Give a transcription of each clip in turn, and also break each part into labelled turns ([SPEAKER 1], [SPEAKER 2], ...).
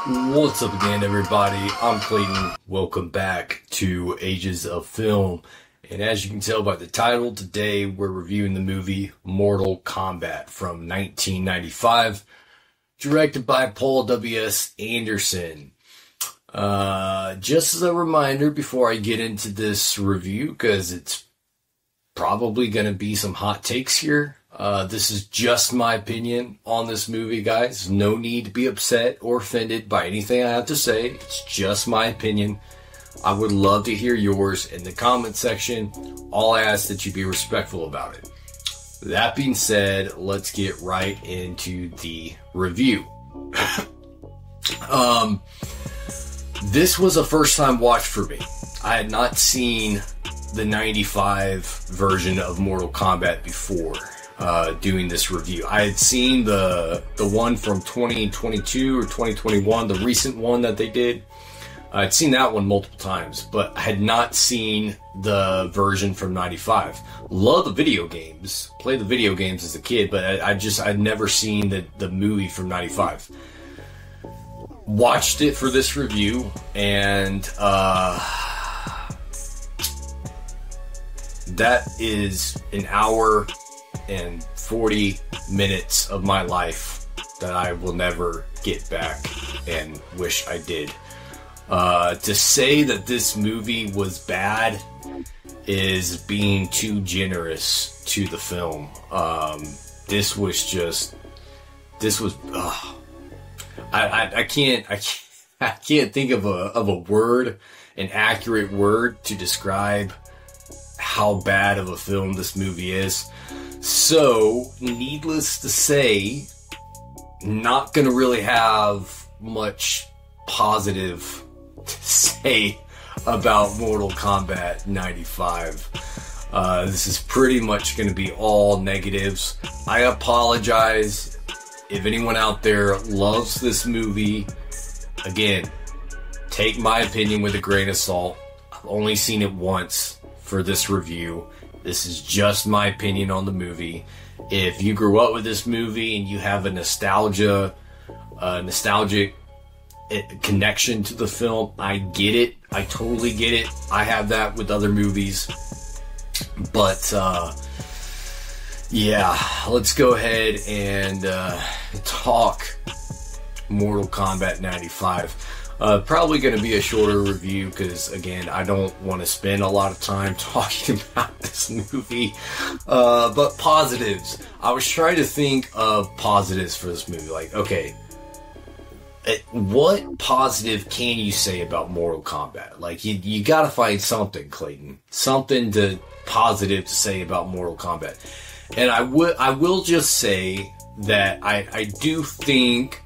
[SPEAKER 1] What's up again, everybody? I'm Clayton. Welcome back to Ages of Film. And as you can tell by the title, today we're reviewing the movie Mortal Kombat from 1995, directed by Paul W.S. Anderson. Just as a reminder before I get into this review, because it's probably going to be some hot takes here. This is just my opinion on this movie, guys. No need to be upset or offended by anything I have to say. It's just my opinion. I would love to hear yours in the comment section. I'll ask that you be respectful about it. That being said, let's get right into the review. This was a first time watch for me. I had not seen the 95 version of Mortal Kombat before doing this review. I had seen the one from 2022 or 2021, the recent one that they did. I'd seen that one multiple times, but I had not seen the version from 95. Love the video games, played the video games as a kid, but I'd never seen the movie from 95. Watched it for this review, and that is an hour and 40 minutes of my life that I will never get back and wish I did. To say that this movie was bad is being too generous to the film. I can't think of a word, an accurate word to describe how bad of a film this movie is. So, needless to say, not gonna really have much positive to say about Mortal Kombat 95. This is pretty much gonna be all negatives. I apologize if anyone out there loves this movie. Again, take my opinion with a grain of salt. I've only seen it once for this review. This is just my opinion on the movie. If you grew up with this movie and you have a nostalgic connection to the film, I get it. I totally get it. I have that with other movies. But, yeah, let's go ahead and talk Mortal Kombat 95. Probably going to be a shorter review because, again, I don't want to spend a lot of time talking about this movie. But positives. I was trying to think of positives for this movie. Like, okay, what positive can you say about Mortal Kombat? Like, you got to find something, Clayton. Something positive to say about Mortal Kombat. And I will just say that I do think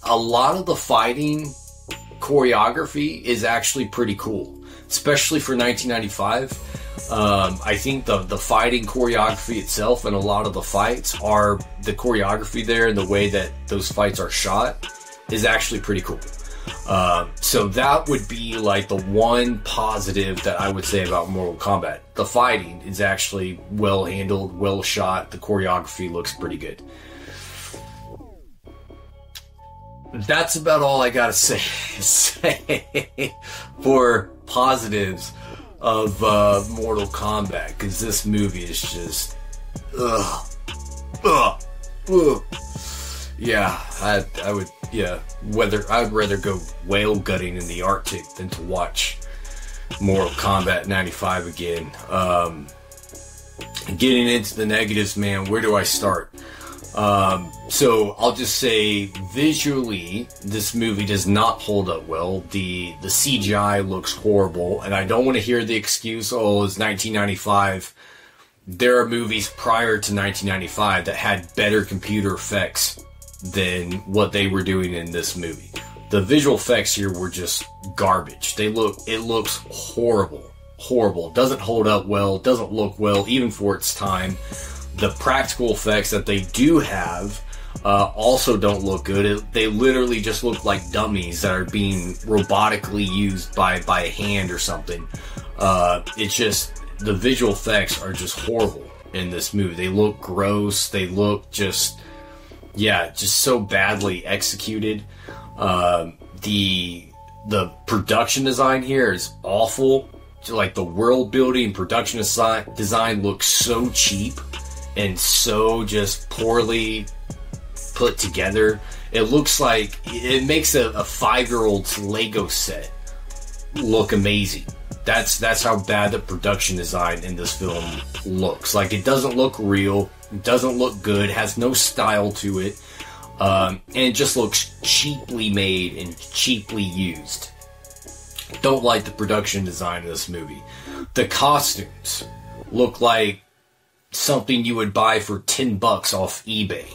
[SPEAKER 1] a lot of the fighting choreography is actually pretty cool, especially for 1995. I think the fighting choreography itself and a lot of the fights are the choreography there and the way that those fights are shot is actually pretty cool. So that would be like the one positive that I would say about Mortal Kombat. The fighting is actually well handled, well shot. The choreography looks pretty good. That's about all I gotta say for positives of Mortal Kombat, because this movie is just yeah, I would, yeah, I'd rather go whale gutting in the Arctic than to watch Mortal Kombat 95 again. Getting into the negatives, man, where do I start? So I'll just say visually, this movie does not hold up well. The CGI looks horrible, and I don't want to hear the excuse, oh, it's 1995. There are movies prior to 1995 that had better computer effects than what they were doing in this movie. The visual effects here were just garbage. It looks horrible. It doesn't hold up well, it doesn't look well, even for its time. The practical effects that they do have also don't look good. They literally just look like dummies that are being robotically used by a hand or something. It's just, the visual effects are just horrible in this movie. They look gross. They look just so badly executed. The production design here is awful. Like the world building, production design looks so cheap and so just poorly put together. It looks like it makes a 5-year-old's Lego set look amazing. That's how bad the production design in this film looks. Like, it doesn't look real, it doesn't look good, has no style to it, and it just looks cheaply made and cheaply used. Don't like the production design of this movie. The costumes look like something you would buy for $10 off eBay.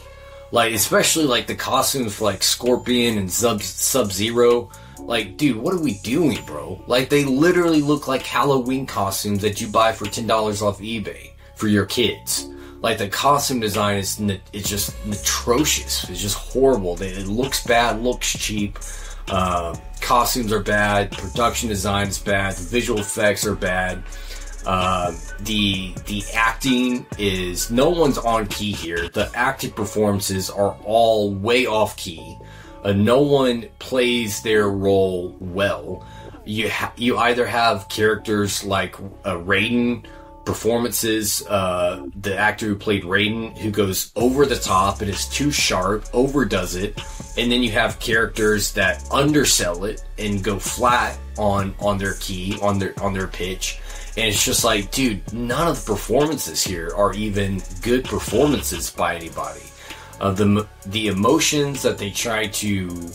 [SPEAKER 1] Like, especially like the costumes for like Scorpion and Sub-Zero. Like, dude, what are we doing, bro? Like, they literally look like Halloween costumes that you buy for $10 off eBay for your kids. Like, the costume design is it's just atrocious. It's just horrible. It looks bad, looks cheap. Costumes are bad. Production design is bad. The visual effects are bad. The acting is, no one's on key here. The acting performances are all way off key. No one plays their role well. You either have characters like Raiden performances, the actor who played Raiden, who goes over the top and is too sharp, overdoes it, and then you have characters that undersell it and go flat on their key, on their pitch. And it's just like, dude, none of the performances here are even good performances by anybody. The emotions that they try to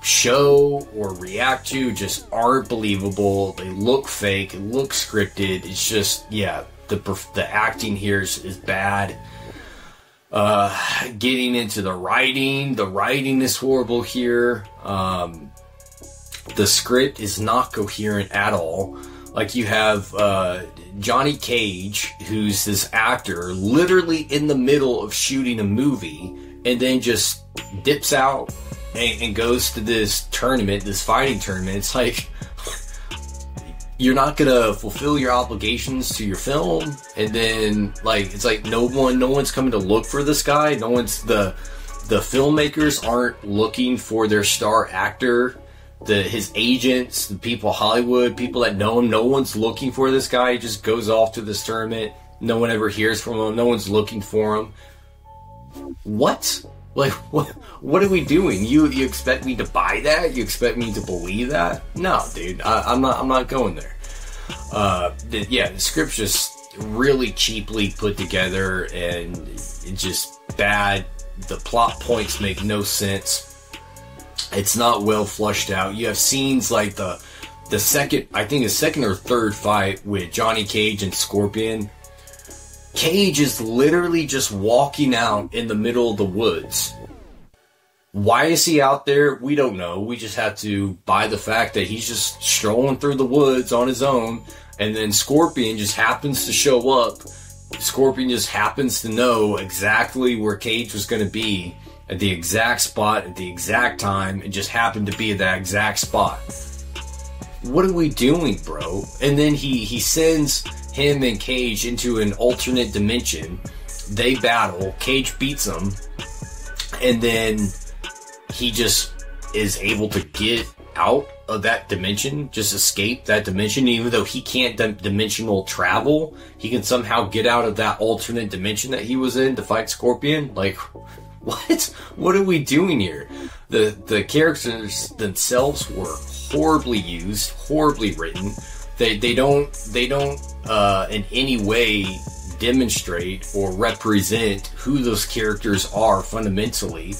[SPEAKER 1] show or react to just aren't believable. They look fake. It looks scripted. It's just, yeah, the acting here is bad. Getting into the writing is horrible here. The script is not coherent at all. Like, you have Johnny Cage, who's this actor, literally in the middle of shooting a movie, and then just dips out and goes to this tournament, this fighting tournament. It's like, you're not gonna fulfill your obligations to your film, and then, like, it's like no one's coming to look for this guy. No one's the filmmakers aren't looking for their star actor. His agents, the people, Hollywood, people that know him, no one's looking for this guy. He just goes off to this tournament. No one ever hears from him. No one's looking for him. What? Like, what are we doing? You expect me to buy that? You expect me to believe that? No, dude, I'm not going there. The script's just really cheaply put together, and it's just bad. The plot points make no sense. It's not well flushed out. You have scenes like the second or third fight with Johnny Cage and Scorpion. Cage is literally just walking out in the middle of the woods. Why is he out there? We don't know. We just have to buy the fact that he's just strolling through the woods on his own, and then Scorpion just happens to show up. Scorpion just happens to know exactly where Cage was going to be at the exact spot, at the exact time, and just happened to be at that exact spot. What are we doing, bro? And then he sends him and Cage into an alternate dimension. They battle. Cage beats him. And then he just is able to get out of that dimension, just escape that dimension. Even though he can't dimensional travel, he can somehow get out of that alternate dimension that he was in to fight Scorpion. Like, what are we doing here? The characters themselves were horribly used, horribly written. They don't in any way demonstrate or represent who those characters are fundamentally.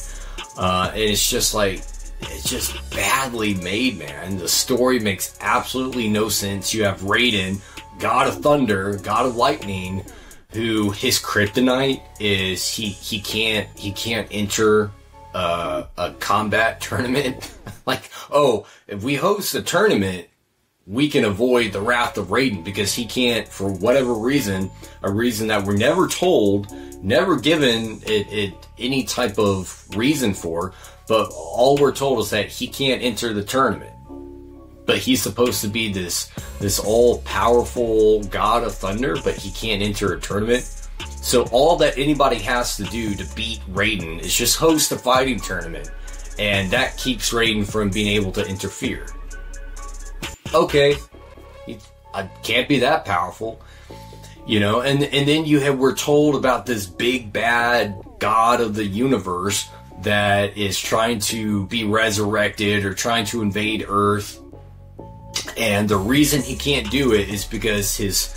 [SPEAKER 1] And it's just like, it's just badly made, man. The story makes absolutely no sense. You have Raiden, God of Thunder, God of Lightning, who his kryptonite is he can't enter a combat tournament. Like, oh, if we host a tournament, we can avoid the wrath of Raiden because he can't, for whatever reason, a reason that we're never told, never given it any type of reason for, but all we're told is that he can't enter the tournament. But he's supposed to be this all-powerful God of Thunder, but he can't enter a tournament. So all that anybody has to do to beat Raiden is just host a fighting tournament. and that keeps Raiden from being able to interfere. Okay, I can't be that powerful, you know. And then we're told about this big bad god of the universe that is trying to be resurrected or trying to invade Earth, and the reason he can't do it is because his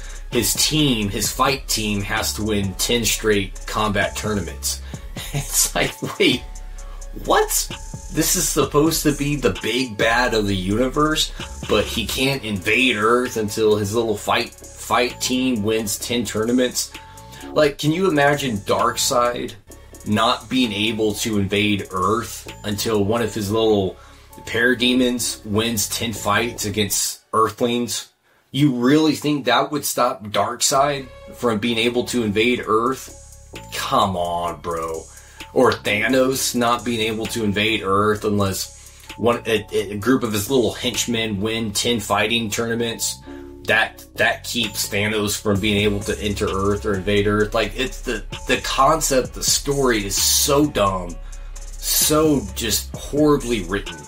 [SPEAKER 1] fight team has to win 10 straight combat tournaments. It's like, wait, what? This is supposed to be the big bad of the universe, but he can't invade Earth until his little fight team wins 10 tournaments? Like, can you imagine Darkseid not being able to invade Earth until one of his little parademons wins 10 fights against Earthlings? You really think that would stop Darkseid from being able to invade Earth? Come on, bro. Or Thanos not being able to invade Earth unless a group of his little henchmen win 10 fighting tournaments. That keeps Thanos from being able to enter Earth or invade Earth. Like, it's the concept, the story is so dumb, so just horribly written.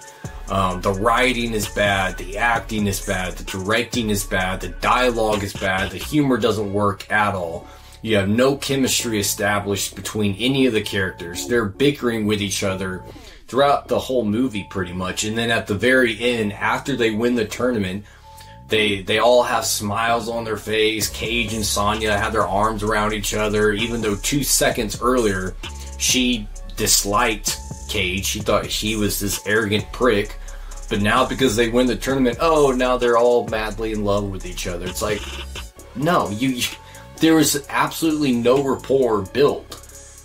[SPEAKER 1] The writing is bad, the acting is bad, the directing is bad, the dialogue is bad, the humor doesn't work at all. You have no chemistry established between any of the characters. They're bickering with each other throughout the whole movie pretty much. And then at the very end, after they win the tournament, they all have smiles on their face. Cage and Sonya have their arms around each other, even though 2 seconds earlier she disliked Cage. She thought he was this arrogant prick. But now because they win the tournament, oh, now they're all madly in love with each other. It's like, no, there was absolutely no rapport built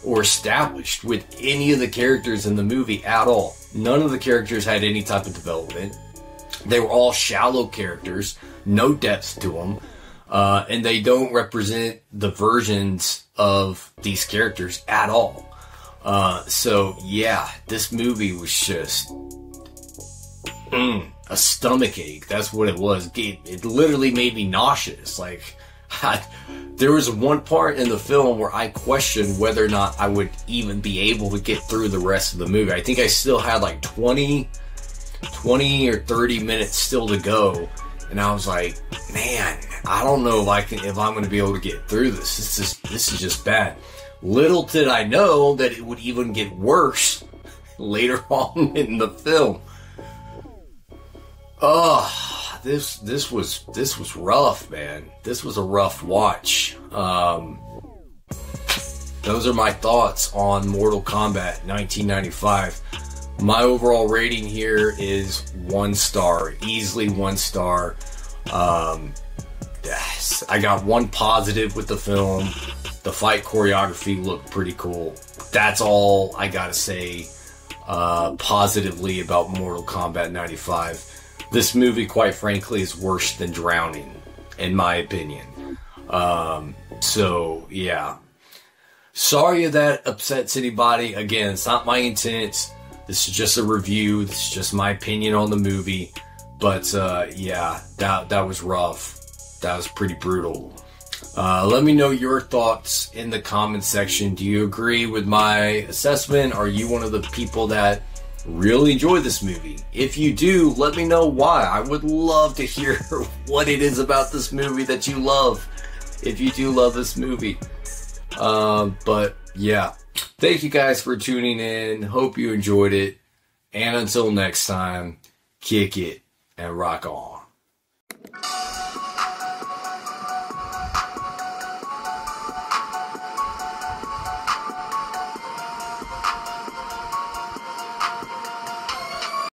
[SPEAKER 1] or established with any of the characters in the movie at all. None of the characters had any type of development. They were all shallow characters, no depth to them, and they don't represent the versions of these characters at all. So yeah, this movie was just a stomach ache. That's what it was. It literally made me nauseous. Like, there was one part in the film where I questioned whether or not I would even be able to get through the rest of the movie. I think I still had like 20 or 30 minutes still to go, and I was like, man, I don't know if I'm going to be able to get through this. This is just bad. Little did I know that it would even get worse later on in the film. Oh, this was rough, man. This was a rough watch. Those are my thoughts on Mortal Kombat 1995. My overall rating here is 1 star, easily 1 star. Yes, I got one positive with the film. The fight choreography looked pretty cool. That's all I gotta say positively about Mortal Kombat 95. This movie, quite frankly, is worse than Drowning, in my opinion. So, yeah. Sorry if that upsets anybody. Again, it's not my intent. This is just a review. This is just my opinion on the movie. But, yeah, that was rough. That was pretty brutal. Let me know your thoughts in the comment section. Do you agree with my assessment? Are you one of the people that really enjoy this movie? If you do, let me know why. I would love to hear what it is about this movie that you love, if you do love this movie. But yeah, thank you guys for tuning in. Hope you enjoyed it. And until next time, kick it and rock on.